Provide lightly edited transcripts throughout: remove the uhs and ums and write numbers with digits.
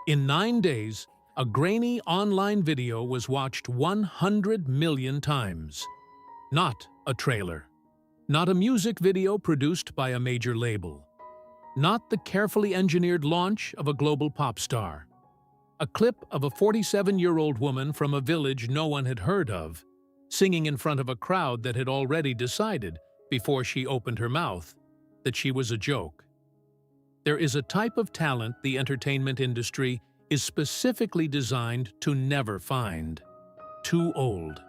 In 9 days, a grainy online video was watched 100 million times. Not a trailer. Not a music video produced by a major label. Not the carefully engineered launch of a global pop star. A clip of a 47-year-old woman from a village no one had heard of, singing in front of a crowd that had already decided, before she opened her mouth, that she was a joke. There is a type of talent the entertainment industry is specifically designed to never find. Too old,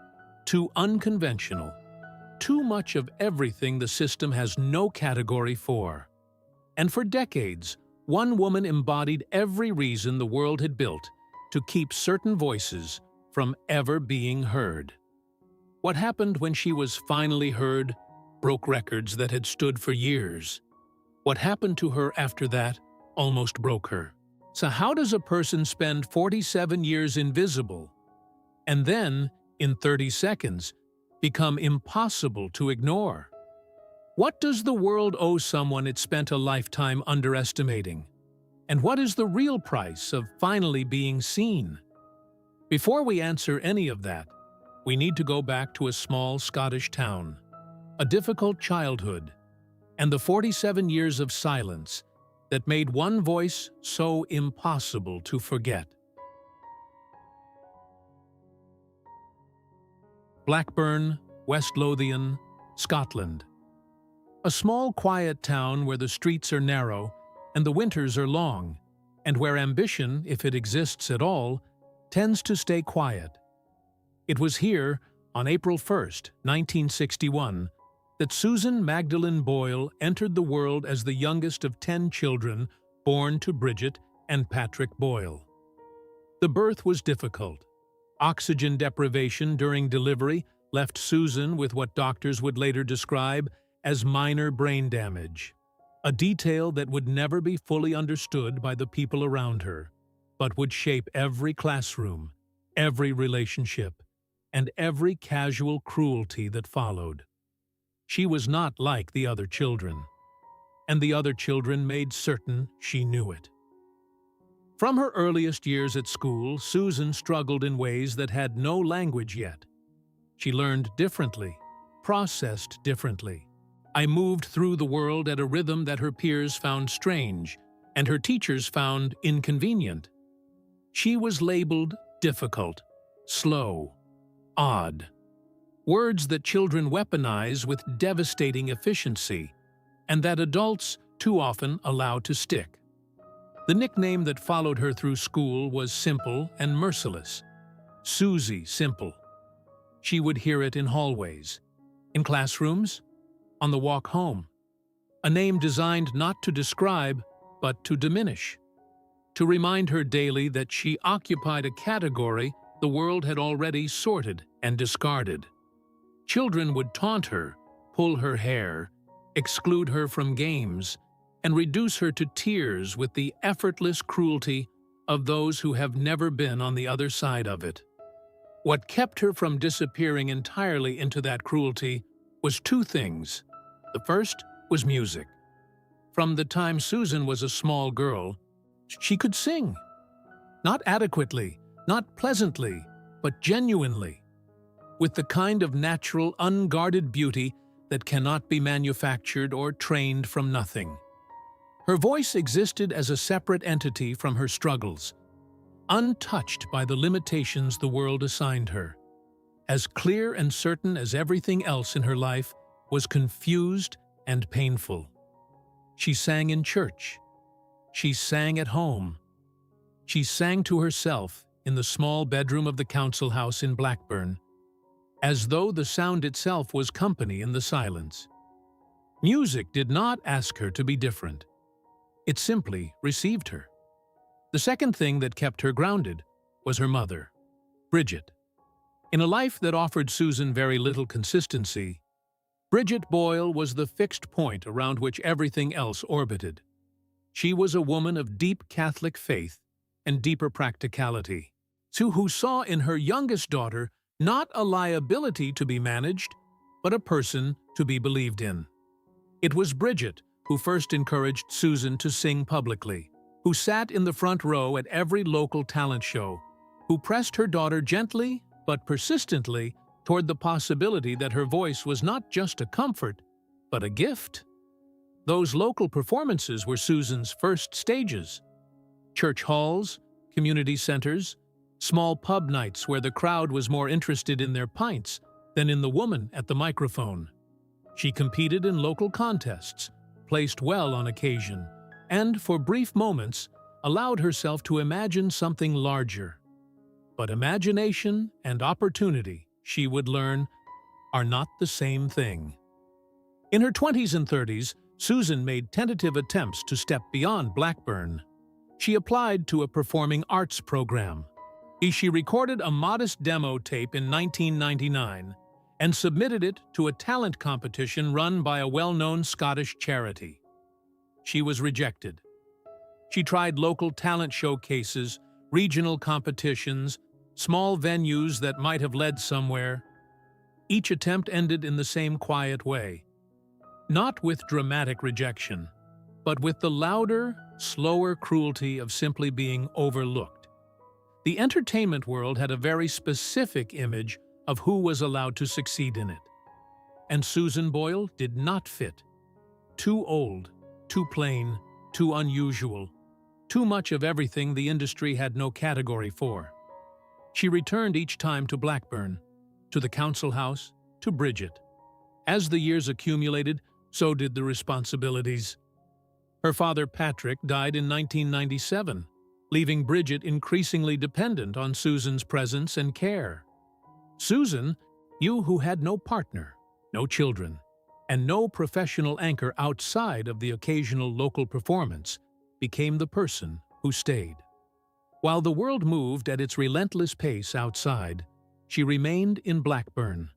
too unconventional, too much of everything the system has no category for. And for decades, one woman embodied every reason the world had built to keep certain voices from ever being heard. What happened when she was finally heard broke records that had stood for years. What happened to her after that almost broke her. So how does a person spend 47 years invisible and then, in 30 seconds, become impossible to ignore? What does the world owe someone it spent a lifetime underestimating? And what is the real price of finally being seen? Before we answer any of that, we need to go back to a small Scottish town, a difficult childhood, and the 47 years of silence that made one voice so impossible to forget. Blackburn, West Lothian, Scotland. A small, quiet town where the streets are narrow and the winters are long, and where ambition, if it exists at all, tends to stay quiet. It was here, on April 1st, 1961, that Susan Magdalene Boyle entered the world as the youngest of 10 children born to Bridget and Patrick Boyle. The birth was difficult. Oxygen deprivation during delivery left Susan with what doctors would later describe as minor brain damage, a detail that would never be fully understood by the people around her, but would shape every classroom, every relationship, and every casual cruelty that followed. She was not like the other children, and the other children made certain she knew it. From her earliest years at school, Susan struggled in ways that had no language yet. She learned differently, processed differently. I moved through the world at a rhythm that her peers found strange, and her teachers found inconvenient. She was labeled difficult, slow, odd. Words that children weaponize with devastating efficiency, and that adults too often allow to stick. The nickname that followed her through school was simple and merciless. Susie Simple. She would hear it in hallways, in classrooms, on the walk home. A name designed not to describe, but to diminish. To remind her daily that she occupied a category the world had already sorted and discarded. Children would taunt her, pull her hair, exclude her from games, and reduce her to tears with the effortless cruelty of those who have never been on the other side of it. What kept her from disappearing entirely into that cruelty was two things. The first was music. From the time Susan was a small girl, she could sing. Not adequately, not pleasantly, but genuinely, with the kind of natural, unguarded beauty that cannot be manufactured or trained from nothing. Her voice existed as a separate entity from her struggles, untouched by the limitations the world assigned her. As clear and certain as everything else in her life was confused and painful. She sang in church. She sang at home. She sang to herself in the small bedroom of the council house in Blackburn, as though the sound itself was company in the silence. Music did not ask her to be different. It simply received her. The second thing that kept her grounded was her mother, Bridget. In a life that offered Susan very little consistency, Bridget Boyle was the fixed point around which everything else orbited. She was a woman of deep Catholic faith and deeper practicality, who saw in her youngest daughter not a liability to be managed, but a person to be believed in. It was Bridget who first encouraged Susan to sing publicly, who sat in the front row at every local talent show, who pressed her daughter gently but persistently toward the possibility that her voice was not just a comfort, but a gift. Those local performances were Susan's first stages. Church halls, community centers, small pub nights where the crowd was more interested in their pints than in the woman at the microphone. She competed in local contests, placed well on occasion, and, for brief moments, allowed herself to imagine something larger. But imagination and opportunity, she would learn, are not the same thing. In her 20s and 30s, Susan made tentative attempts to step beyond Blackburn. She applied to a performing arts program. She recorded a modest demo tape in 1999 and submitted it to a talent competition run by a well-known Scottish charity. She was rejected. She tried local talent showcases, regional competitions, small venues that might have led somewhere. Each attempt ended in the same quiet way. Not with dramatic rejection, but with the louder, slower cruelty of simply being overlooked. The entertainment world had a very specific image of who was allowed to succeed in it. And Susan Boyle did not fit. Too old, too plain, too unusual, too much of everything the industry had no category for. She returned each time to Blackburn, to the council house, to Bridget. As the years accumulated, so did the responsibilities. Her father, Patrick, died in 1997, leaving Bridget increasingly dependent on Susan's presence and care. Susan, you who had no partner, no children, and no professional anchor outside of the occasional local performance, became the person who stayed. While the world moved at its relentless pace outside, she remained in Blackburn,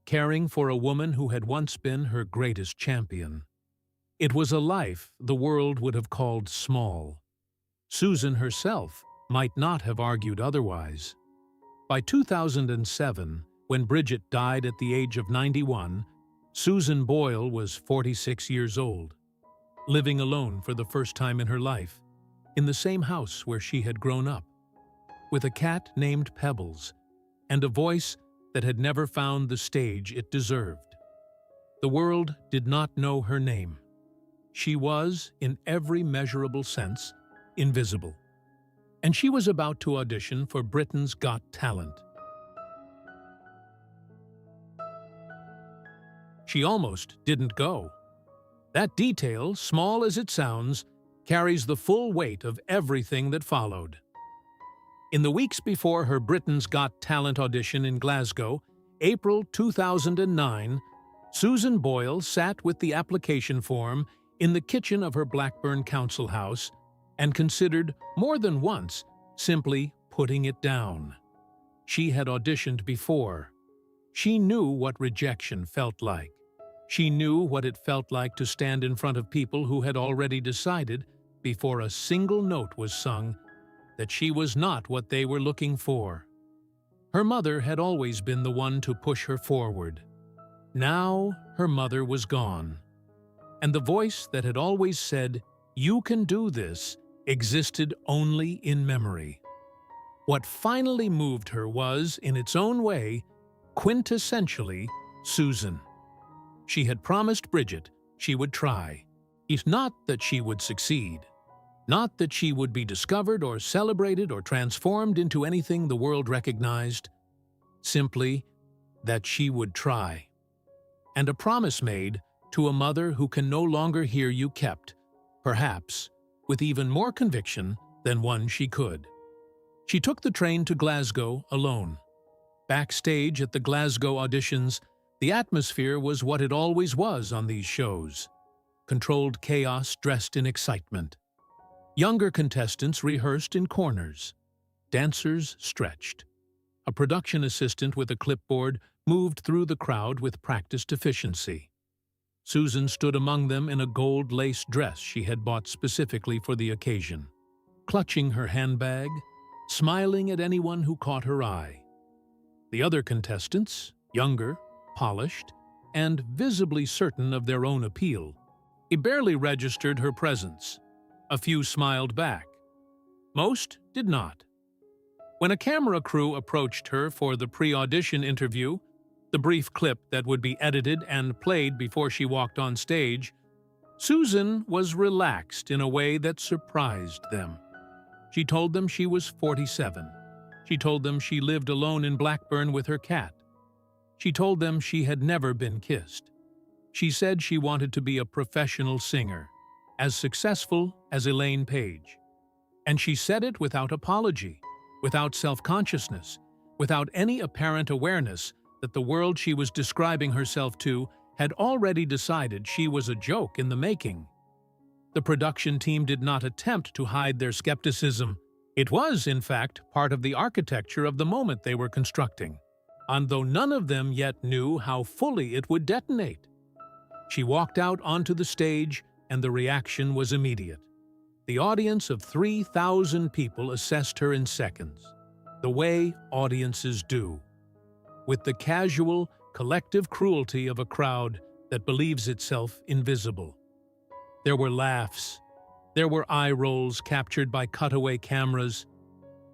caring for a woman who had once been her greatest champion. It was a life the world would have called small. Susan herself might not have argued otherwise. By 2007, when Bridget died at the age of 91, Susan Boyle was 46 years old, living alone for the first time in her life, in the same house where she had grown up, with a cat named Pebbles, and a voice that had never found the stage it deserved. The world did not know her name. She was, in every measurable sense, invisible. And she was about to audition for Britain's Got Talent. She almost didn't go. That detail, small as it sounds, carries the full weight of everything that followed. In the weeks before her Britain's Got Talent audition in Glasgow, April 2009, Susan Boyle sat with the application form in the kitchen of her Blackburn council house and considered more than once simply putting it down. She had auditioned before. She knew what rejection felt like. She knew what it felt like to stand in front of people who had already decided, before a single note was sung, that she was not what they were looking for. Her mother had always been the one to push her forward. Now her mother was gone, and the voice that had always said, "You can do this," existed only in memory. What finally moved her was, in its own way, quintessentially Susan. She had promised Bridget she would try. It's not that she would succeed. Not that she would be discovered or celebrated or transformed into anything the world recognized. Simply that she would try. And a promise made to a mother who can no longer hear you kept, perhaps with even more conviction than one she could. She took the train to Glasgow alone. Backstage at the Glasgow auditions, the atmosphere was what it always was on these shows. Controlled chaos dressed in excitement. Younger contestants rehearsed in corners. Dancers stretched. A production assistant with a clipboard moved through the crowd with practiced efficiency. Susan stood among them in a gold lace dress she had bought specifically for the occasion, clutching her handbag, smiling at anyone who caught her eye. The other contestants, younger, polished, and visibly certain of their own appeal, barely registered her presence. A few smiled back, Most did not. When a camera crew approached her for the pre-audition interview, the brief clip that would be edited and played before she walked on stage, Susan was relaxed in a way that surprised them. She told them she was 47. She told them she lived alone in Blackburn with her cat. She told them she had never been kissed. She said she wanted to be a professional singer, as successful as Elaine Page. And she said it without apology, without self-consciousness, without any apparent awareness that the world she was describing herself to had already decided she was a joke in the making. The production team did not attempt to hide their skepticism. It was, in fact, part of the architecture of the moment they were constructing, and though none of them yet knew how fully it would detonate. She walked out onto the stage, and the reaction was immediate. The audience of 3,000 people assessed her in seconds, the way audiences do, with the casual, collective cruelty of a crowd that believes itself invisible. There were laughs. There were eye rolls captured by cutaway cameras.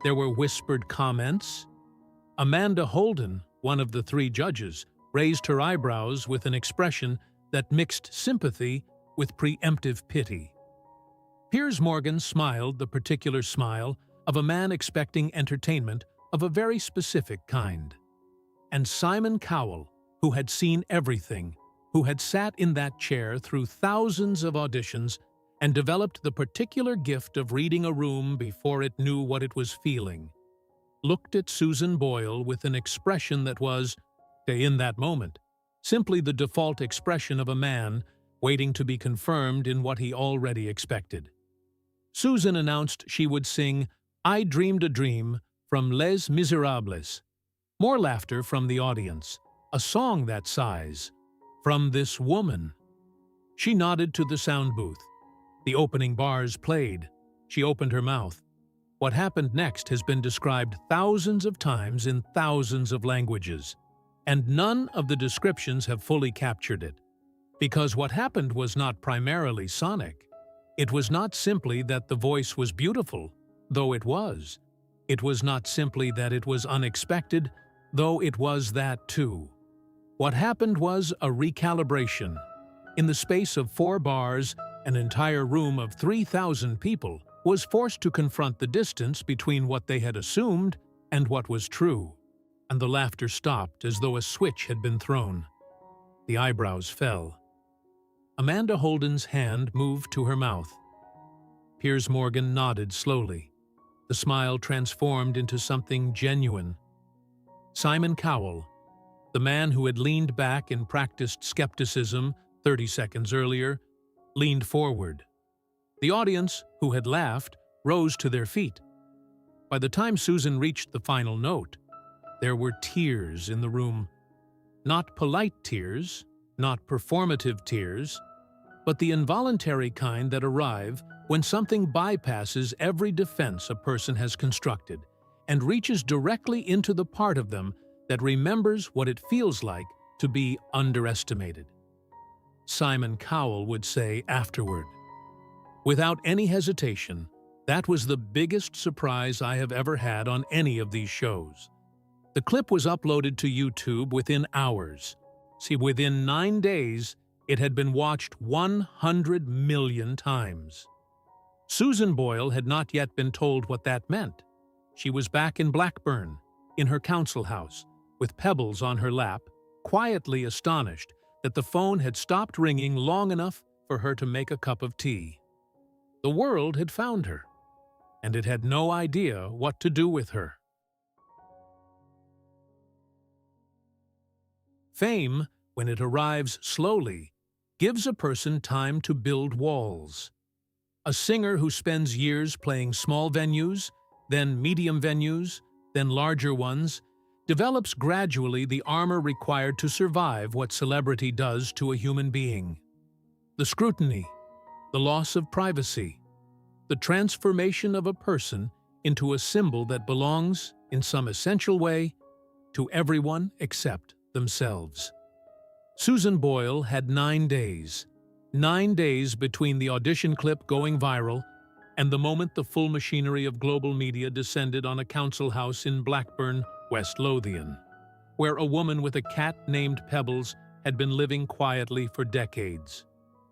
There were whispered comments. Amanda Holden, one of the three judges, raised her eyebrows with an expression that mixed sympathy with preemptive pity. Piers Morgan smiled the particular smile of a man expecting entertainment of a very specific kind. And Simon Cowell, who had seen everything, who had sat in that chair through thousands of auditions and developed the particular gift of reading a room before it knew what it was feeling, looked at Susan Boyle with an expression that was, in that moment, simply the default expression of a man waiting to be confirmed in what he already expected. Susan announced she would sing "I Dreamed a Dream" from Les Miserables. More laughter from the audience. A song that size. From this woman. She nodded to the sound booth. The opening bars played. She opened her mouth. What happened next has been described thousands of times in thousands of languages, and none of the descriptions have fully captured it. Because what happened was not primarily sonic. It was not simply that the voice was beautiful, though it was. It was not simply that it was unexpected, though it was that too. What happened was a recalibration. In the space of 4 bars, an entire room of 3,000 people was forced to confront the distance between what they had assumed and what was true. And the laughter stopped as though a switch had been thrown. The eyebrows fell. Amanda Holden's hand moved to her mouth. Piers Morgan nodded slowly. The smile transformed into something genuine. Simon Cowell, the man who had leaned back and practiced skepticism 30 seconds earlier, leaned forward. The audience, who had laughed, rose to their feet. By the time Susan reached the final note, there were tears in the room. Not polite tears, not performative tears, but the involuntary kind that arrive when something bypasses every defense a person has constructed and reaches directly into the part of them that remembers what it feels like to be underestimated. Simon Cowell would say afterward, "Without any hesitation, that was the biggest surprise I have ever had on any of these shows." The clip was uploaded to YouTube within hours. See, within 9 days, it had been watched 100 million times. Susan Boyle had not yet been told what that meant. She was back in Blackburn, in her council house, with pebbles on her lap, quietly astonished that the phone had stopped ringing long enough for her to make a cup of tea. The world had found her, and it had no idea what to do with her. Fame, when it arrives slowly, gives a person time to build walls. A singer who spends years playing small venues, then medium venues, then larger ones, develops gradually the armor required to survive what celebrity does to a human being. The scrutiny, the loss of privacy, the transformation of a person into a symbol that belongs, in some essential way, to everyone except themselves. Susan Boyle had 9 days. 9 days between the audition clip going viral and the moment the full machinery of global media descended on a council house in Blackburn, West Lothian, where a woman with a cat named Pebbles had been living quietly for decades.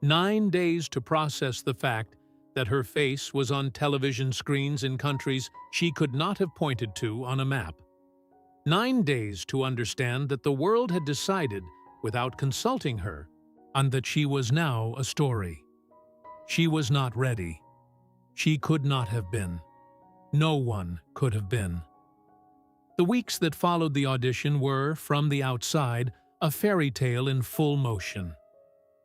9 days to process the fact that her face was on television screens in countries she could not have pointed to on a map. 9 days to understand that the world had decided, without consulting her, and that she was now a story. She was not ready. She could not have been. No one could have been. The weeks that followed the audition were, from the outside, a fairy tale in full motion.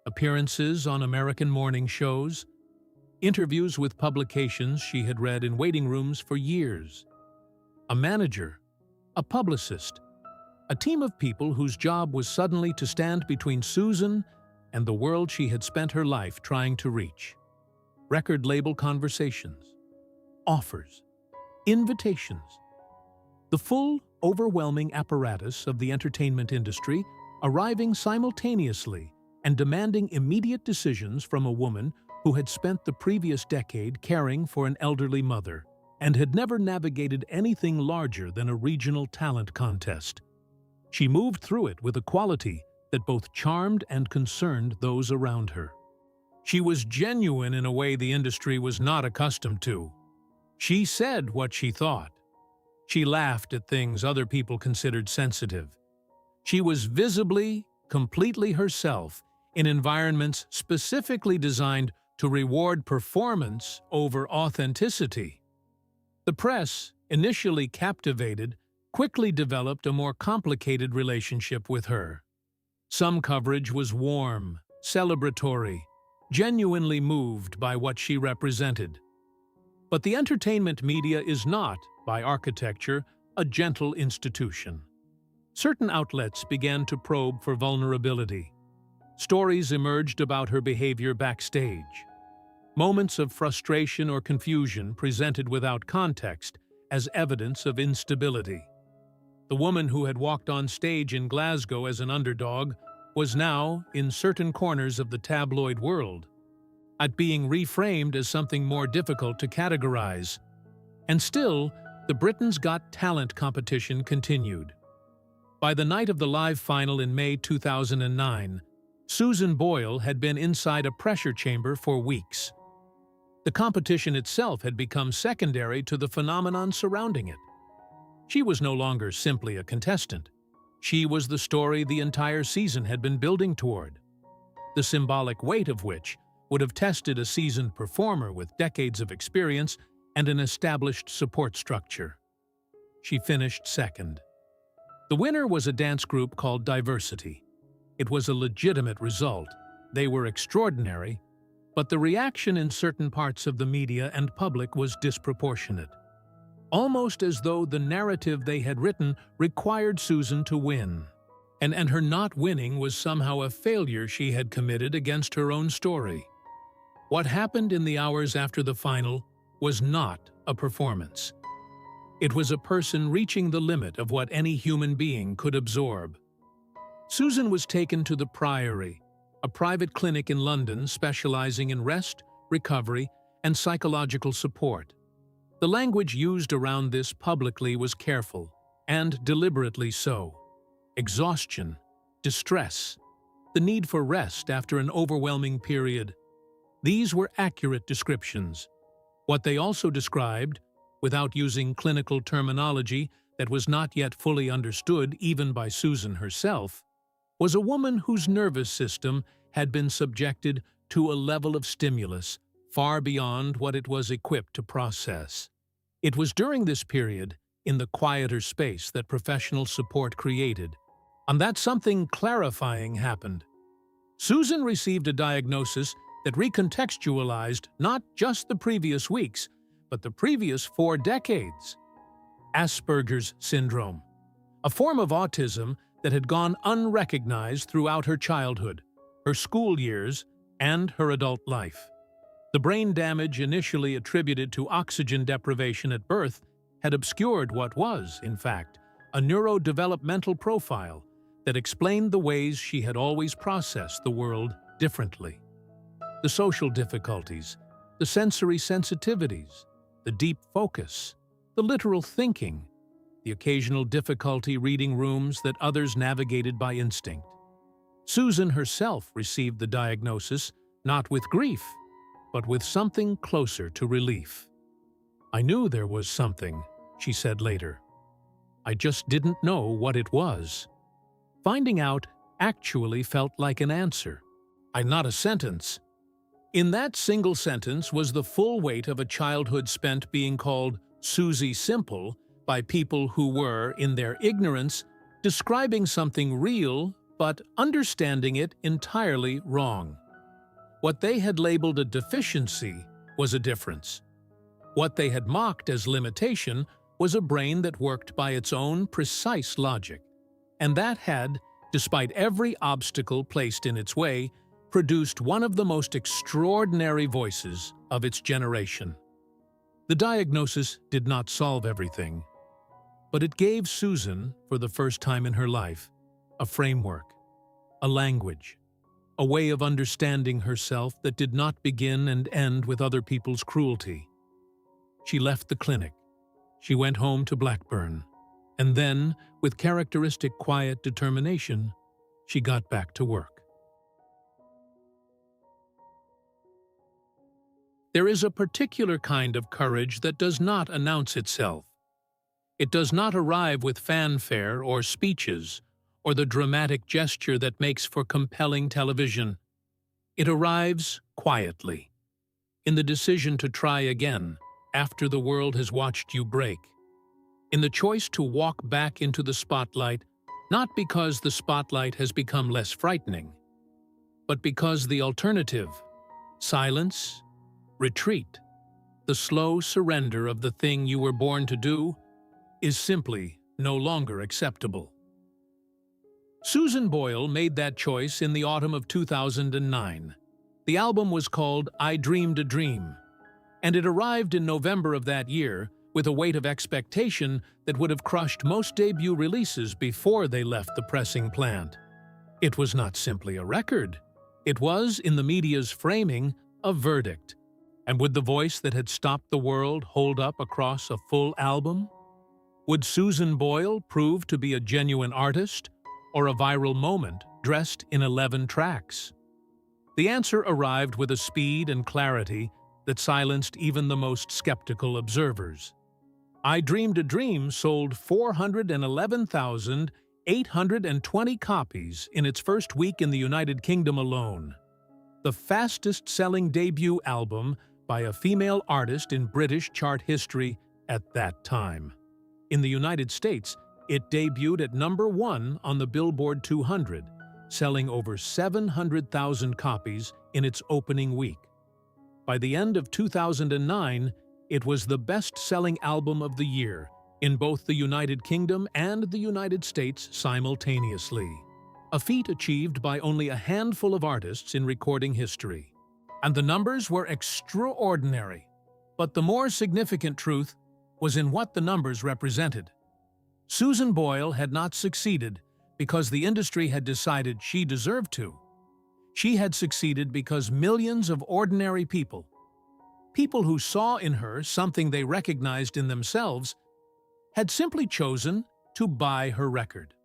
Appearances on American morning shows, interviews with publications she had read in waiting rooms for years, a manager, a publicist, a team of people whose job was suddenly to stand between Susan and the world she had spent her life trying to reach. Record label conversations, offers, invitations. The full, overwhelming apparatus of the entertainment industry arriving simultaneously and demanding immediate decisions from a woman who had spent the previous decade caring for an elderly mother and had never navigated anything larger than a regional talent contest. She moved through it with a quality that both charmed and concerned those around her. She was genuine in a way the industry was not accustomed to. She said what she thought. She laughed at things other people considered sensitive. She was visibly, completely herself in environments specifically designed to reward performance over authenticity. The press, initially captivated, quickly developed a more complicated relationship with her. Some coverage was warm, celebratory, genuinely moved by what she represented. But the entertainment media is not, by architecture, a gentle institution. Certain outlets began to probe for vulnerability. Stories emerged about her behavior backstage. Moments of frustration or confusion presented without context as evidence of instability. The woman who had walked on stage in Glasgow as an underdog was now, in certain corners of the tabloid world, at being reframed as something more difficult to categorize. And still, the Britain's Got Talent competition continued. By the night of the live final in May 2009, Susan Boyle had been inside a pressure chamber for weeks. The competition itself had become secondary to the phenomenon surrounding it. She was no longer simply a contestant. She was the story the entire season had been building toward, the symbolic weight of which would have tested a seasoned performer with decades of experience and an established support structure. She finished second. The winner was a dance group called Diversity. It was a legitimate result. They were extraordinary, but the reaction in certain parts of the media and public was disproportionate. Almost as though the narrative they had written required Susan to win, and her not winning was somehow a failure she had committed against her own story. What happened in the hours after the final was not a performance. It was a person reaching the limit of what any human being could absorb. Susan was taken to the Priory, a private clinic in London specializing in rest, recovery, and psychological support. The language used around this publicly was careful, and deliberately so. Exhaustion, distress, the need for rest after an overwhelming period. These were accurate descriptions. What they also described, without using clinical terminology that was not yet fully understood even by Susan herself, was a woman whose nervous system had been subjected to a level of stimulus far beyond what it was equipped to process. It was during this period, in the quieter space that professional support created, and that something clarifying happened. Susan received a diagnosis that recontextualized not just the previous weeks, but the previous 4 decades. Asperger's syndrome, a form of autism that had gone unrecognized throughout her childhood, her school years, and her adult life. The brain damage initially attributed to oxygen deprivation at birth had obscured what was, in fact, a neurodevelopmental profile that explained the ways she had always processed the world differently. The social difficulties, the sensory sensitivities, the deep focus, the literal thinking, the occasional difficulty reading rooms that others navigated by instinct. Susan herself received the diagnosis not with grief, but with something closer to relief. "I knew there was something," she said later. "I just didn't know what it was." Finding out actually felt like an answer, not a sentence. In that single sentence was the full weight of a childhood spent being called Susie Simple by people who were, in their ignorance, describing something real but understanding it entirely wrong. What they had labeled a deficiency was a difference. What they had mocked as limitation was a brain that worked by its own precise logic, and that had, despite every obstacle placed in its way, produced one of the most extraordinary voices of its generation. The diagnosis did not solve everything, but it gave Susan, for the first time in her life, a framework, a language, a way of understanding herself that did not begin and end with other people's cruelty. She left the clinic. She went home to Blackburn. And then, with characteristic quiet determination, she got back to work. There is a particular kind of courage that does not announce itself. It does not arrive with fanfare or speeches, or the dramatic gesture that makes for compelling television. It arrives quietly, in the decision to try again after the world has watched you break, in the choice to walk back into the spotlight, not because the spotlight has become less frightening, but because the alternative, silence, retreat, the slow surrender of the thing you were born to do, is simply no longer acceptable. Susan Boyle made that choice in the autumn of 2009. The album was called I Dreamed a Dream, and it arrived in November of that year with a weight of expectation that would have crushed most debut releases before they left the pressing plant. It was not simply a record. It was, in the media's framing, a verdict. And would the voice that had stopped the world hold up across a full album? Would Susan Boyle prove to be a genuine artist, or a viral moment dressed in 11 tracks? The answer arrived with a speed and clarity that silenced even the most skeptical observers. I Dreamed a Dream sold 411,820 copies in its first week in the United Kingdom alone, the fastest-selling debut album by a female artist in British chart history at that time. In the United States, it debuted at #1 on the Billboard 200, selling over 700,000 copies in its opening week. By the end of 2009, it was the best-selling album of the year in both the United Kingdom and the United States simultaneously, a feat achieved by only a handful of artists in recording history. And the numbers were extraordinary. But the more significant truth was in what the numbers represented. Susan Boyle had not succeeded because the industry had decided she deserved to. She had succeeded because millions of ordinary people who saw in her something they recognized in themselves, had simply chosen to buy her record.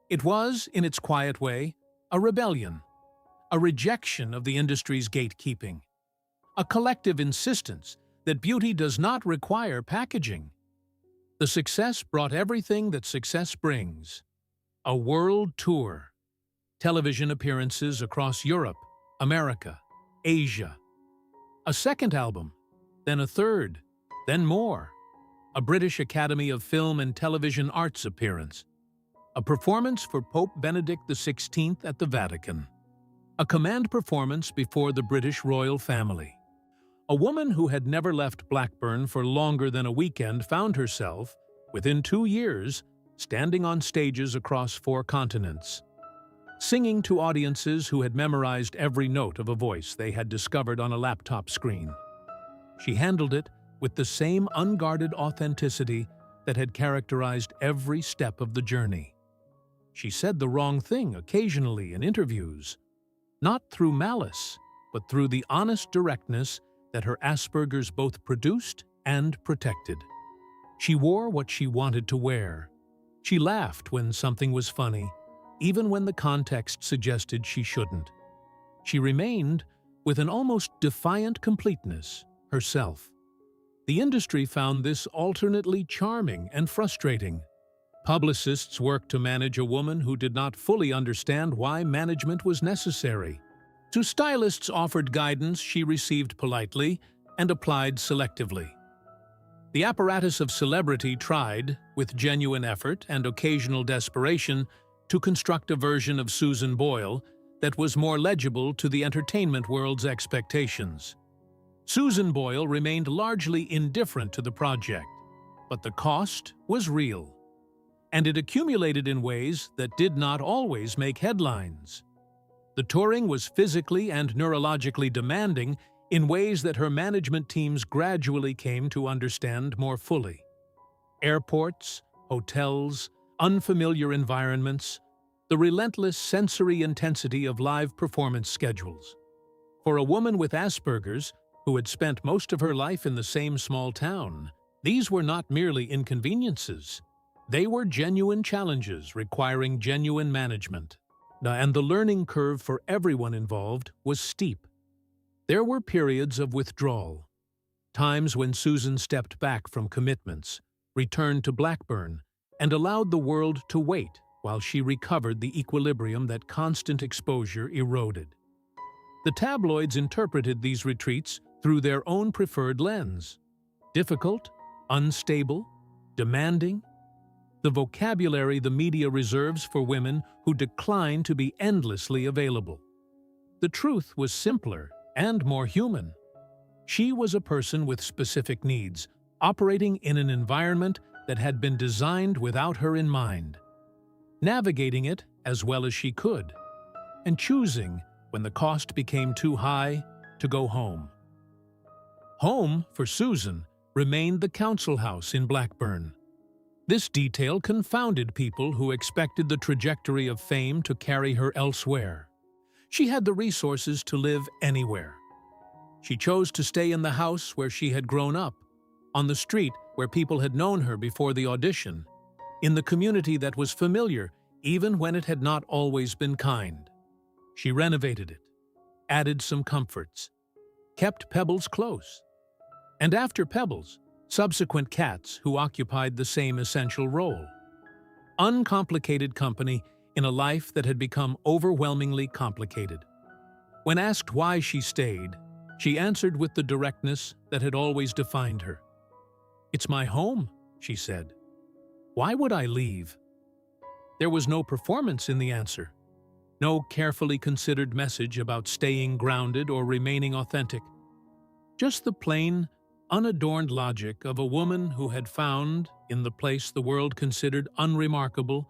It was, in its quiet way, a rebellion, a rejection of the industry's gatekeeping, a collective insistence that beauty does not require packaging. The success brought everything that success brings: a world tour, television appearances across Europe, America, Asia, a second album, then a third, then more, a British Academy of Film and Television Arts appearance, a performance for Pope Benedict XVI at the Vatican, a command performance before the British royal family. A woman who had never left Blackburn for longer than a weekend found herself, within 2 years, standing on stages across 4 continents, singing to audiences who had memorized every note of a voice they had discovered on a laptop screen. She handled it with the same unguarded authenticity that had characterized every step of the journey. She said the wrong thing occasionally in interviews, not through malice, but through the honest directness that her Asperger's both produced and protected. She wore what she wanted to wear. She laughed when something was funny, even when the context suggested she shouldn't. She remained, with an almost defiant completeness, herself. The industry found this alternately charming and frustrating. Publicists worked to manage a woman who did not fully understand why management was necessary. To stylists offered guidance she received politely and applied selectively. The apparatus of celebrity tried, with genuine effort and occasional desperation, to construct a version of Susan Boyle that was more legible to the entertainment world's expectations. Susan Boyle remained largely indifferent to the project, but the cost was real, and it accumulated in ways that did not always make headlines. The touring was physically and neurologically demanding in ways that her management teams gradually came to understand more fully. Airports, hotels, unfamiliar environments, the relentless sensory intensity of live performance schedules. For a woman with Asperger's, who had spent most of her life in the same small town, these were not merely inconveniences. They were genuine challenges requiring genuine management. And the learning curve for everyone involved was steep. There were periods of withdrawal, times when Susan stepped back from commitments, returned to Blackburn, and allowed the world to wait while she recovered the equilibrium that constant exposure eroded. The tabloids interpreted these retreats through their own preferred lens: difficult, unstable, demanding. The vocabulary the media reserves for women who decline to be endlessly available. The truth was simpler and more human. She was a person with specific needs, operating in an environment that had been designed without her in mind, navigating it as well as she could, and choosing, when the cost became too high, to go home. Home, for Susan, remained the council house in Blackburn. This detail confounded people who expected the trajectory of fame to carry her elsewhere. She had the resources to live anywhere. She chose to stay in the house where she had grown up, on the street where people had known her before the audition, in the community that was familiar even when it had not always been kind. She renovated it, added some comforts, kept Pebbles close, and after Pebbles, subsequent cats who occupied the same essential role. Uncomplicated company in a life that had become overwhelmingly complicated. When asked why she stayed, she answered with the directness that had always defined her. "It's my home," she said. "Why would I leave?" There was no performance in the answer, no carefully considered message about staying grounded or remaining authentic. Just the plain, unadorned logic of a woman who had found, in the place the world considered unremarkable,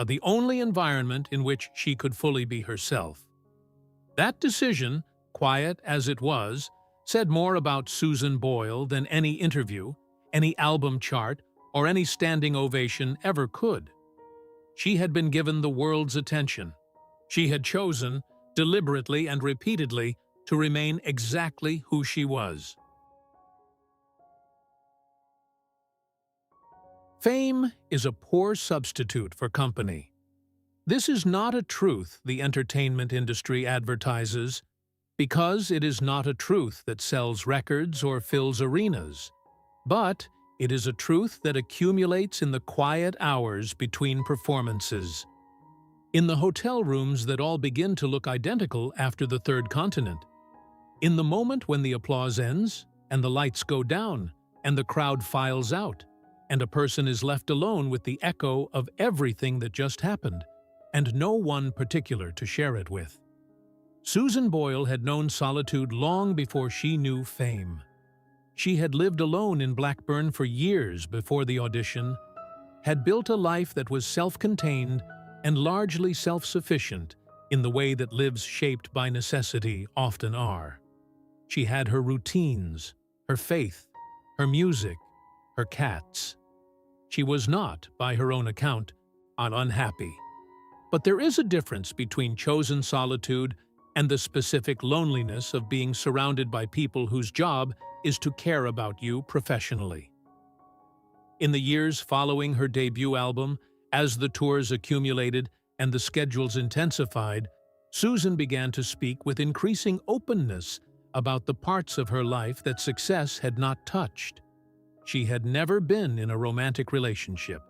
the only environment in which she could fully be herself. That decision, quiet as it was, said more about Susan Boyle than any interview, any album chart, or any standing ovation ever could. She had been given the world's attention. She had chosen, deliberately and repeatedly, to remain exactly who she was. Fame is a poor substitute for company. This is not a truth the entertainment industry advertises, because it is not a truth that sells records or fills arenas, but it is a truth that accumulates in the quiet hours between performances, in the hotel rooms that all begin to look identical after the third continent, in the moment when the applause ends and the lights go down and the crowd files out, and a person is left alone with the echo of everything that just happened, and no one particular to share it with. Susan Boyle had known solitude long before she knew fame. She had lived alone in Blackburn for years before the audition, had built a life that was self-contained and largely self-sufficient in the way that lives shaped by necessity often are. She had her routines, her faith, her music, her cats. She was not, by her own account, unhappy. But there is a difference between chosen solitude and the specific loneliness of being surrounded by people whose job is to care about you professionally. In the years following her debut album, as the tours accumulated and the schedules intensified, Susan began to speak with increasing openness about the parts of her life that success had not touched. She had never been in a romantic relationship.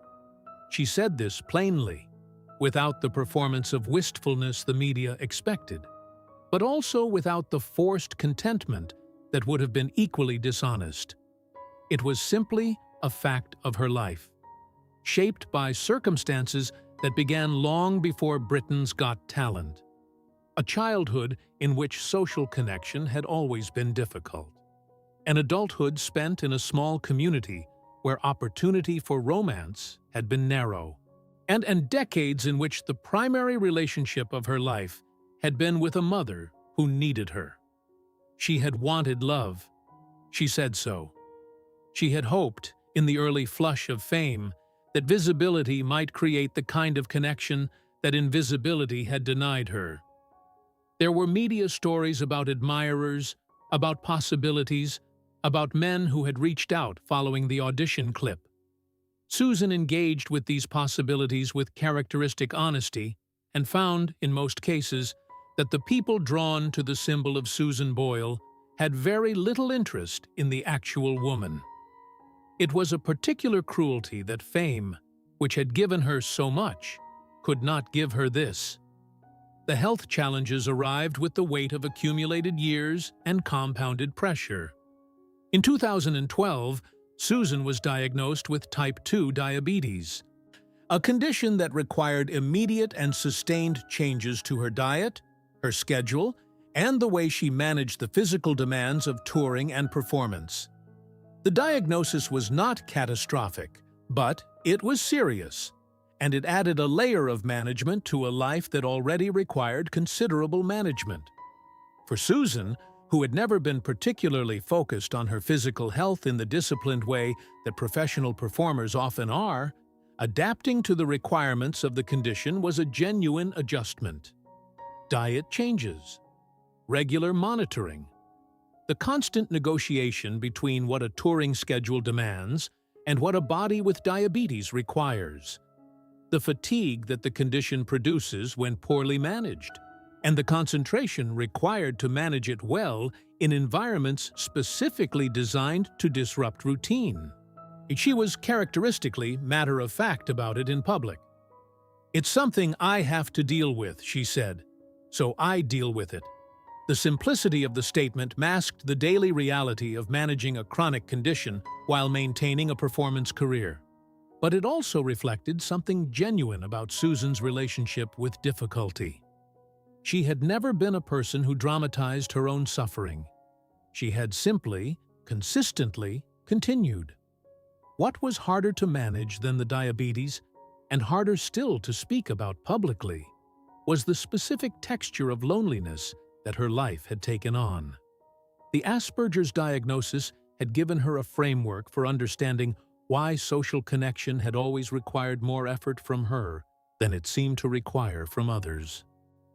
She said this plainly, without the performance of wistfulness the media expected, but also without the forced contentment that would have been equally dishonest. It was simply a fact of her life, shaped by circumstances that began long before Britain's Got Talent. A childhood in which social connection had always been difficult. An adulthood spent in a small community where opportunity for romance had been narrow. And decades in which the primary relationship of her life had been with a mother who needed her. She had wanted love. She said so. She had hoped, in the early flush of fame, that visibility might create the kind of connection that invisibility had denied her. There were media stories about admirers, about possibilities, about men who had reached out following the audition clip. Susan engaged with these possibilities with characteristic honesty and found, in most cases, that the people drawn to the symbol of Susan Boyle had very little interest in the actual woman. It was a particular cruelty that fame, which had given her so much, could not give her this. The health challenges arrived with the weight of accumulated years and compounded pressure. In 2012, Susan was diagnosed with type 2 diabetes, a condition that required immediate and sustained changes to her diet, her schedule, and the way she managed the physical demands of touring and performance. The diagnosis was not catastrophic, but it was serious, and it added a layer of management to a life that already required considerable management. For Susan, who had never been particularly focused on her physical health in the disciplined way that professional performers often are, adapting to the requirements of the condition was a genuine adjustment. Diet changes, regular monitoring, the constant negotiation between what a touring schedule demands and what a body with diabetes requires, the fatigue that the condition produces when poorly managed, and the concentration required to manage it well in environments specifically designed to disrupt routine. She was characteristically matter-of-fact about it in public. "It's something I have to deal with," she said, "so I deal with it." The simplicity of the statement masked the daily reality of managing a chronic condition while maintaining a performance career. But it also reflected something genuine about Susan's relationship with difficulty. She had never been a person who dramatized her own suffering. She had simply, consistently, continued. What was harder to manage than the diabetes, and harder still to speak about publicly, was the specific texture of loneliness that her life had taken on. The Asperger's diagnosis had given her a framework for understanding why social connection had always required more effort from her than it seemed to require from others.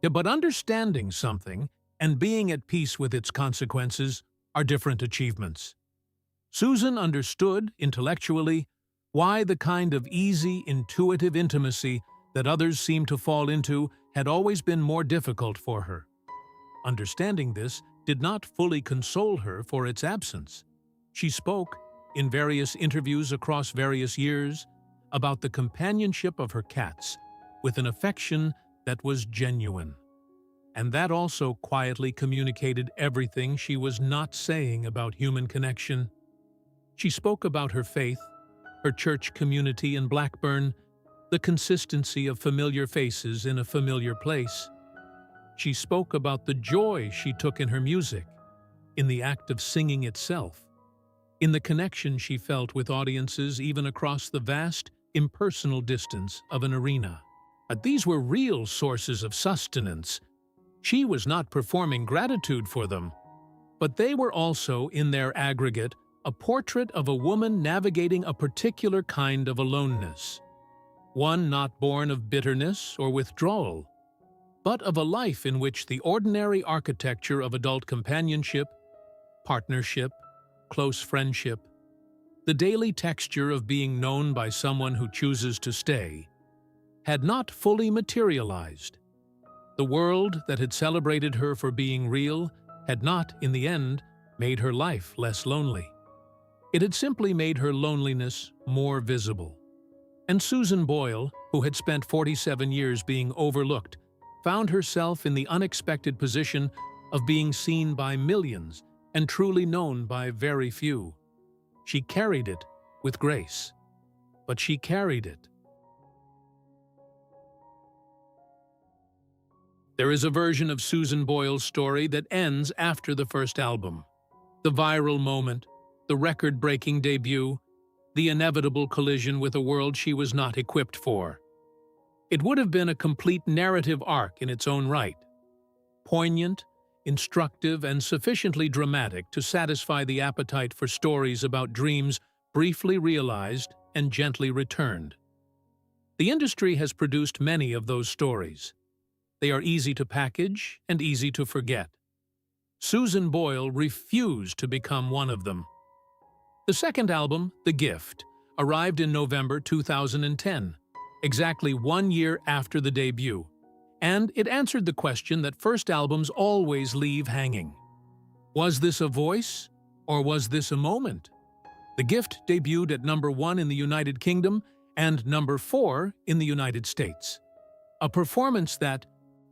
But understanding something and being at peace with its consequences are different achievements. Susan understood, intellectually, why the kind of easy, intuitive intimacy that others seemed to fall into had always been more difficult for her. Understanding this did not fully console her for its absence. She spoke, in various interviews across various years, about the companionship of her cats, with an affection that was genuine. And that also quietly communicated everything she was not saying about human connection. She spoke about her faith, her church community in Blackburn, the consistency of familiar faces in a familiar place. She spoke about the joy she took in her music, in the act of singing itself, in the connection she felt with audiences even across the vast, impersonal distance of an arena. But these were real sources of sustenance. She was not performing gratitude for them, but they were also, in their aggregate, a portrait of a woman navigating a particular kind of aloneness, one not born of bitterness or withdrawal, but of a life in which the ordinary architecture of adult companionship, partnership, close friendship, the daily texture of being known by someone who chooses to stay, had not fully materialized. The world that had celebrated her for being real had not, in the end, made her life less lonely. It had simply made her loneliness more visible. And Susan Boyle, who had spent 47 years being overlooked, found herself in the unexpected position of being seen by millions and truly known by very few. She carried it with grace, but she carried it. There is a version of Susan Boyle's story that ends after the first album. The viral moment, the record-breaking debut, the inevitable collision with a world she was not equipped for. It would have been a complete narrative arc in its own right. Poignant, instructive, and sufficiently dramatic to satisfy the appetite for stories about dreams briefly realized and gently returned. The industry has produced many of those stories. They are easy to package and easy to forget. Susan Boyle refused to become one of them. The second album, The Gift, arrived in November 2010, exactly 1 year after the debut, and it answered the question that first albums always leave hanging. Was this a voice, or was this a moment? The Gift debuted at #1 in the United Kingdom and #4 in the United States. A performance that,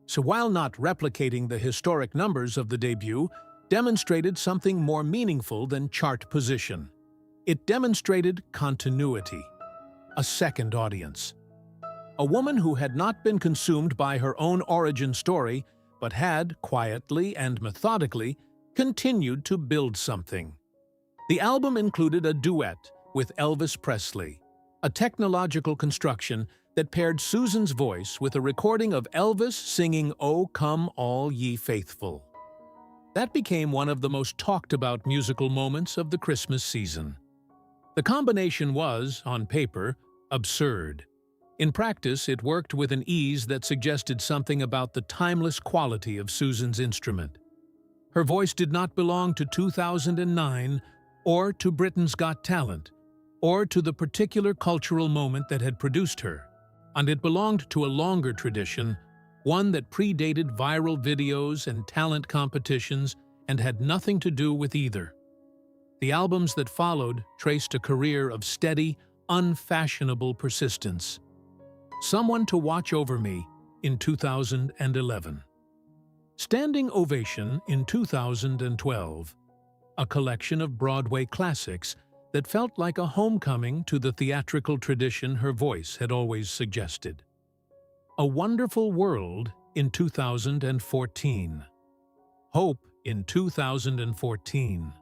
so while not replicating the historic numbers of the debut, demonstrated something more meaningful than chart position. It demonstrated continuity, a second audience. A woman who had not been consumed by her own origin story, but had, quietly and methodically, continued to build something. The album included a duet with Elvis Presley, a technological construction that paired Susan's voice with a recording of Elvis singing "O Come All Ye Faithful." That became one of the most talked-about musical moments of the Christmas season. The combination was, on paper, absurd. In practice, it worked with an ease that suggested something about the timeless quality of Susan's instrument. Her voice did not belong to 2009, or to Britain's Got Talent, or to the particular cultural moment that had produced her, and it belonged to a longer tradition, one that predated viral videos and talent competitions and had nothing to do with either. The albums that followed traced a career of steady, unfashionable persistence. Someone to Watch Over Me in 2011. Standing Ovation in 2012. A collection of Broadway classics that felt like a homecoming to the theatrical tradition her voice had always suggested. A Wonderful World in 2014. Hope in 2014.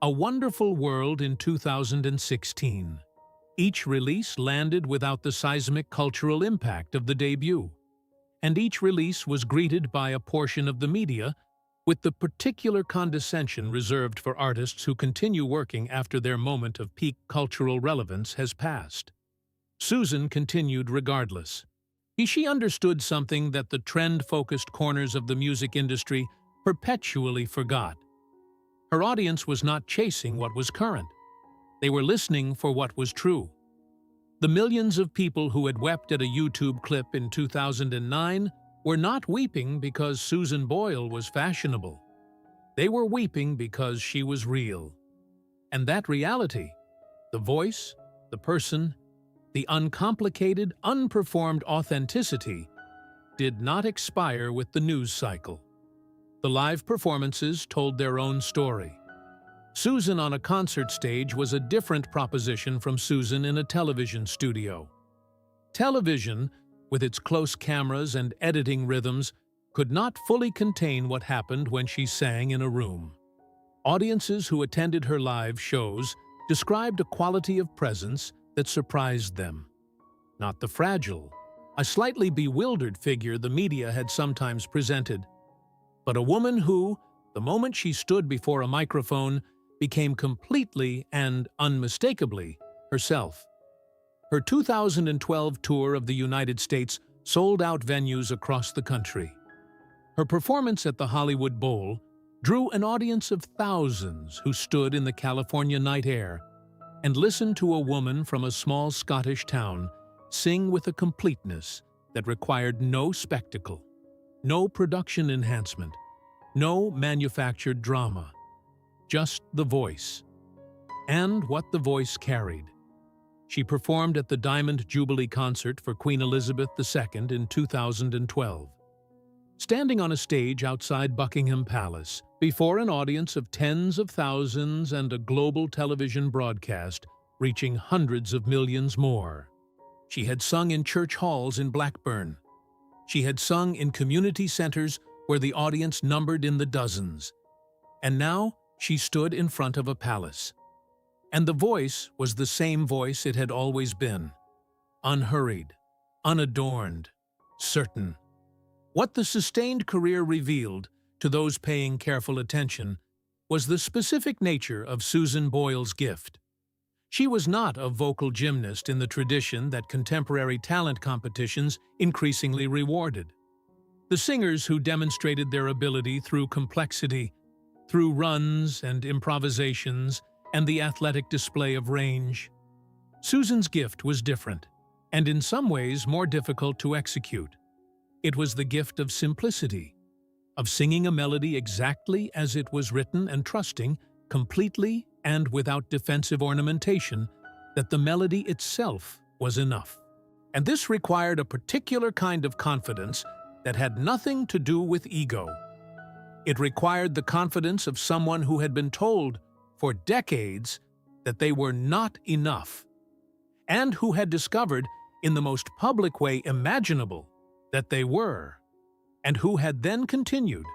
A Wonderful World in 2016. Each release landed without the seismic cultural impact of the debut, and each release was greeted by a portion of the media with the particular condescension reserved for artists who continue working after their moment of peak cultural relevance has passed. Susan continued regardless. She understood something that the trend-focused corners of the music industry perpetually forgot. Her audience was not chasing what was current. They were listening for what was true. The millions of people who had wept at a YouTube clip in 2009 were not weeping because Susan Boyle was fashionable. They were weeping because she was real. And that reality, the voice, the person, the uncomplicated, unperformed authenticity, did not expire with the news cycle. The live performances told their own story. Susan on a concert stage was a different proposition from Susan in a television studio. Television, with its close cameras and editing rhythms, could not fully contain what happened when she sang in a room. Audiences who attended her live shows described a quality of presence that surprised them. Not the fragile, a slightly bewildered figure the media had sometimes presented, but a woman who, the moment she stood before a microphone, became completely and unmistakably herself. Her 2012 tour of the United States sold out venues across the country. Her performance at the Hollywood Bowl drew an audience of thousands who stood in the California night air and listened to a woman from a small Scottish town sing with a completeness that required no spectacle, no production enhancement, no manufactured drama, just the voice, and what the voice carried. She performed at the Diamond Jubilee concert for Queen Elizabeth II in 2012. Standing on a stage outside Buckingham Palace, before an audience of tens of thousands and a global television broadcast reaching hundreds of millions more. She had sung in church halls in Blackburn. She had sung in community centers where the audience numbered in the dozens. And now she stood in front of a palace. And the voice was the same voice it had always been. Unhurried, unadorned, certain. What the sustained career revealed, to those paying careful attention, was the specific nature of Susan Boyle's gift. She was not a vocal gymnast in the tradition that contemporary talent competitions increasingly rewarded. The singers who demonstrated their ability through complexity, through runs and improvisations, and the athletic display of range. Susan's gift was different, and in some ways more difficult to execute. It was the gift of simplicity, of singing a melody exactly as it was written and trusting, completely and without defensive ornamentation, that the melody itself was enough. And this required a particular kind of confidence that had nothing to do with ego. It required the confidence of someone who had been told for decades that they were not enough, and who had discovered in the most public way imaginable that they were, and who had then continued,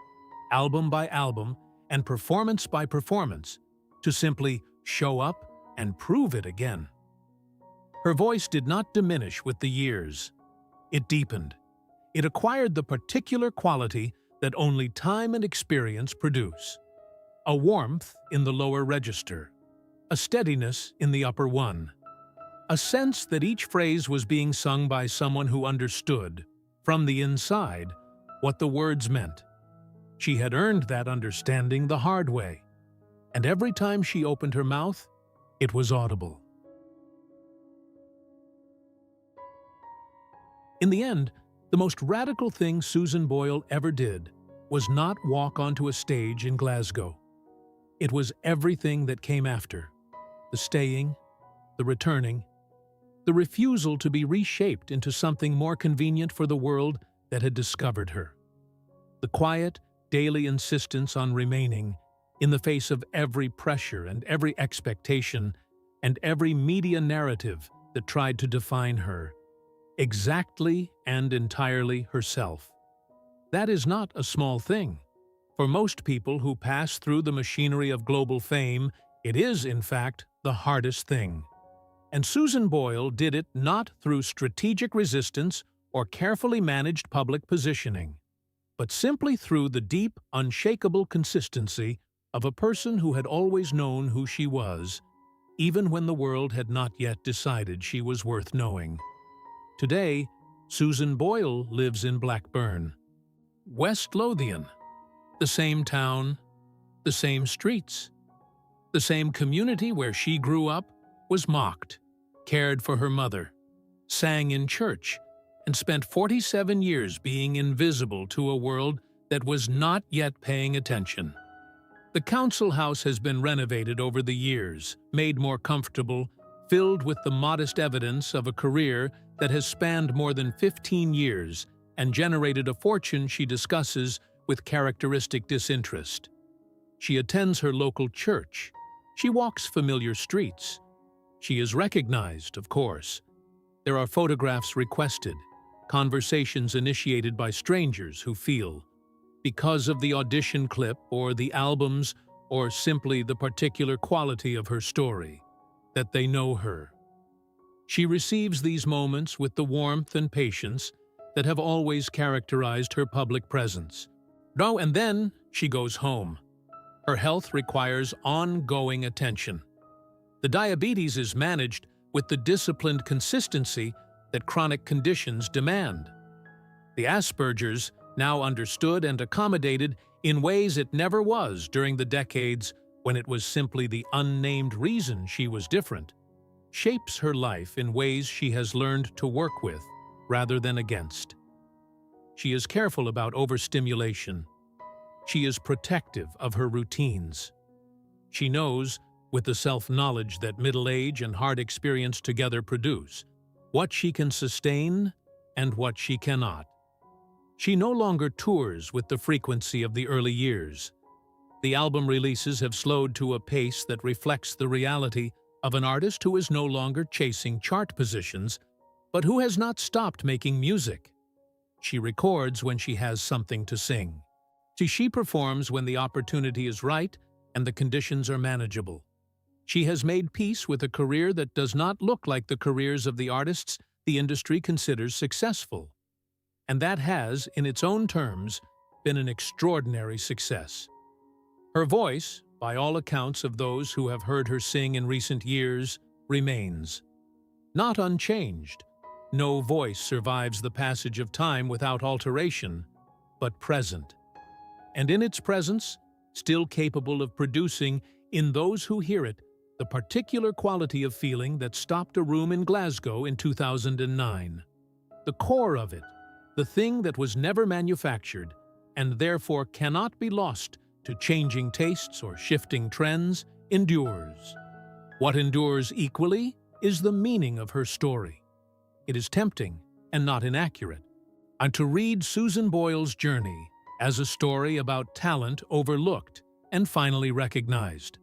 album by album and performance by performance, to simply show up and prove it again. Her voice did not diminish with the years. It deepened. It acquired the particular quality that only time and experience produce. A warmth in the lower register, a steadiness in the upper one, a sense that each phrase was being sung by someone who understood, from the inside, what the words meant. She had earned that understanding the hard way, and every time she opened her mouth, it was audible. In the end, the most radical thing Susan Boyle ever did was not walk onto a stage in Glasgow. It was everything that came after: the staying, the returning, the refusal to be reshaped into something more convenient for the world that had discovered her. The quiet, daily insistence on remaining, in the face of every pressure and every expectation and every media narrative that tried to define her, exactly and entirely herself. That is not a small thing. For most people who pass through the machinery of global fame, it is, in fact, the hardest thing. And Susan Boyle did it not through strategic resistance or carefully managed public positioning, but simply through the deep, unshakable consistency of a person who had always known who she was, even when the world had not yet decided she was worth knowing. Today, Susan Boyle lives in Blackburn, West Lothian, the same town, the same streets, the same community where she grew up, was mocked, cared for her mother, sang in church, and spent 47 years being invisible to a world that was not yet paying attention. The council house has been renovated over the years, made more comfortable, filled with the modest evidence of a career that has spanned more than 15 years and generated a fortune she discusses with characteristic disinterest. She attends her local church. She walks familiar streets. She is recognized, of course. There are photographs requested, conversations initiated by strangers who feel, because of the audition clip or the albums or simply the particular quality of her story, that they know her. She receives these moments with the warmth and patience that have always characterized her public presence. No, and then she goes home. Her health requires ongoing attention. The diabetes is managed with the disciplined consistency that chronic conditions demand. The Asperger's now understood and accommodated in ways it never was during the decades when it was simply the unnamed reason she was different, shapes her life in ways she has learned to work with rather than against. She is careful about overstimulation. She is protective of her routines. She knows, with the self-knowledge that middle age and hard experience together produce, what she can sustain and what she cannot. She no longer tours with the frequency of the early years. The album releases have slowed to a pace that reflects the reality of an artist who is no longer chasing chart positions, but who has not stopped making music. She records when she has something to sing. She performs when the opportunity is right and the conditions are manageable. She has made peace with a career that does not look like the careers of the artists the industry considers successful. And that has, in its own terms, been an extraordinary success. Her voice, by all accounts of those who have heard her sing in recent years, remains. Not unchanged. No voice survives the passage of time without alteration, but present. And in its presence, still capable of producing, in those who hear it, the particular quality of feeling that stopped a room in Glasgow in 2009. The core of it, the thing that was never manufactured, and therefore cannot be lost to changing tastes or shifting trends, endures. What endures equally is the meaning of her story. It is tempting and not inaccurate. And to read Susan Boyle's journey as a story about talent overlooked and finally recognized,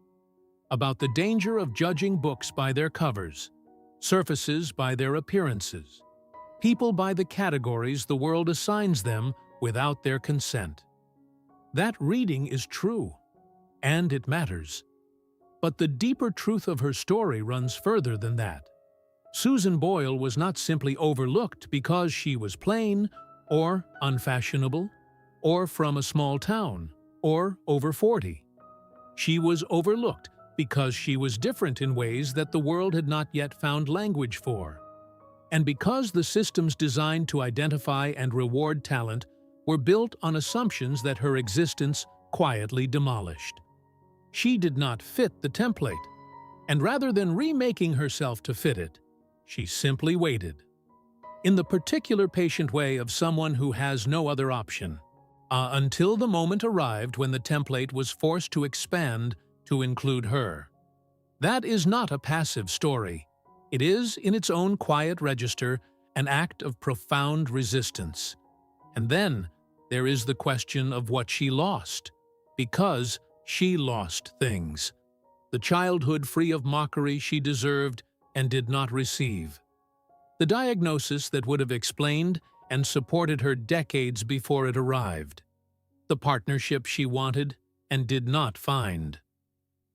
about the danger of judging books by their covers, surfaces by their appearances, people by the categories the world assigns them without their consent. That reading is true, and it matters. But the deeper truth of her story runs further than that. Susan Boyle was not simply overlooked because she was plain, or unfashionable, or from a small town, or over 40. She was overlooked because she was different in ways that the world had not yet found language for. And because the systems designed to identify and reward talent were built on assumptions that her existence quietly demolished. She did not fit the template, and rather than remaking herself to fit it, she simply waited. In the particular patient way of someone who has no other option, until the moment arrived when the template was forced to expand to include her. That is not a passive story. It is, in its own quiet register, an act of profound resistance. And then there is the question of what she lost, because she lost things. The childhood free of mockery she deserved and did not receive. The diagnosis that would have explained and supported her decades before it arrived. The partnership she wanted and did not find.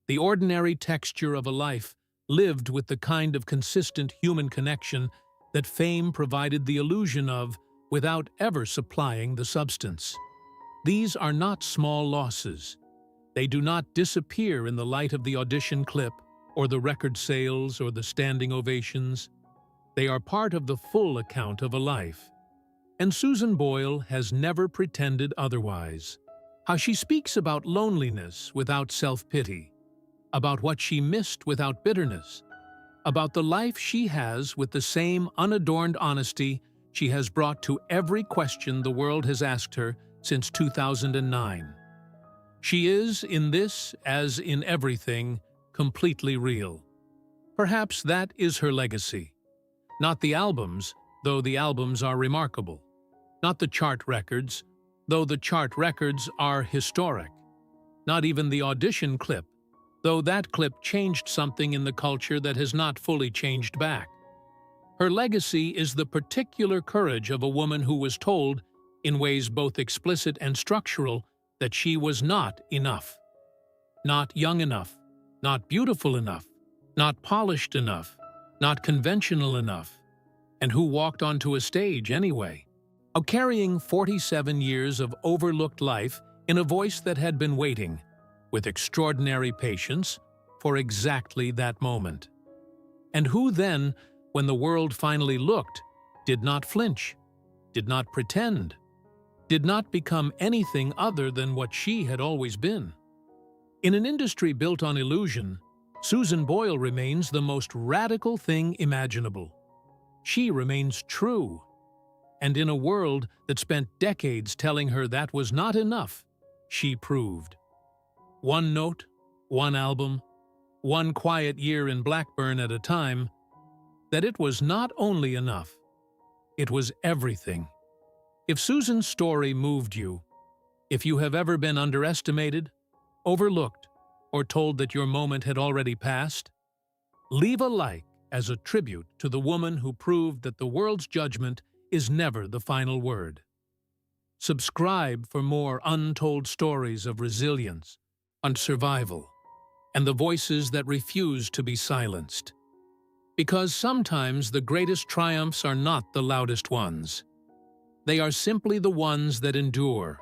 The ordinary texture of a life lived with the kind of consistent human connection that fame provided the illusion of without ever supplying the substance. These are not small losses. They do not disappear in the light of the audition clip or the record sales or the standing ovations. They are part of the full account of a life. And Susan Boyle has never pretended otherwise. How she speaks about loneliness without self-pity, about what she missed without bitterness, about the life she has with the same unadorned honesty she has brought to every question the world has asked her since 2009. She is, in this as in everything, completely real. Perhaps that is her legacy. Not the albums, though the albums are remarkable. Not the chart records, though the chart records are historic. Not even the audition clip, though that clip changed something in the culture that has not fully changed back. Her legacy is the particular courage of a woman who was told, in ways both explicit and structural, that she was not enough. Not young enough, not beautiful enough, not polished enough, not conventional enough, and who walked onto a stage anyway. Carrying 47 years of overlooked life in a voice that had been waiting, with extraordinary patience, for exactly that moment. And who then, when the world finally looked, did not flinch, did not pretend, did not become anything other than what she had always been. In an industry built on illusion, Susan Boyle remains the most radical thing imaginable. She remains true. And in a world that spent decades telling her that was not enough, she proved. One note, one album, one quiet year in Blackburn at a time, that it was not only enough, it was everything. If Susan's story moved you, if you have ever been underestimated, overlooked, or told that your moment had already passed, leave a like as a tribute to the woman who proved that the world's judgment is never the final word. Subscribe for more untold stories of resilience and survival, and the voices that refuse to be silenced. Because sometimes the greatest triumphs are not the loudest ones. They are simply the ones that endure.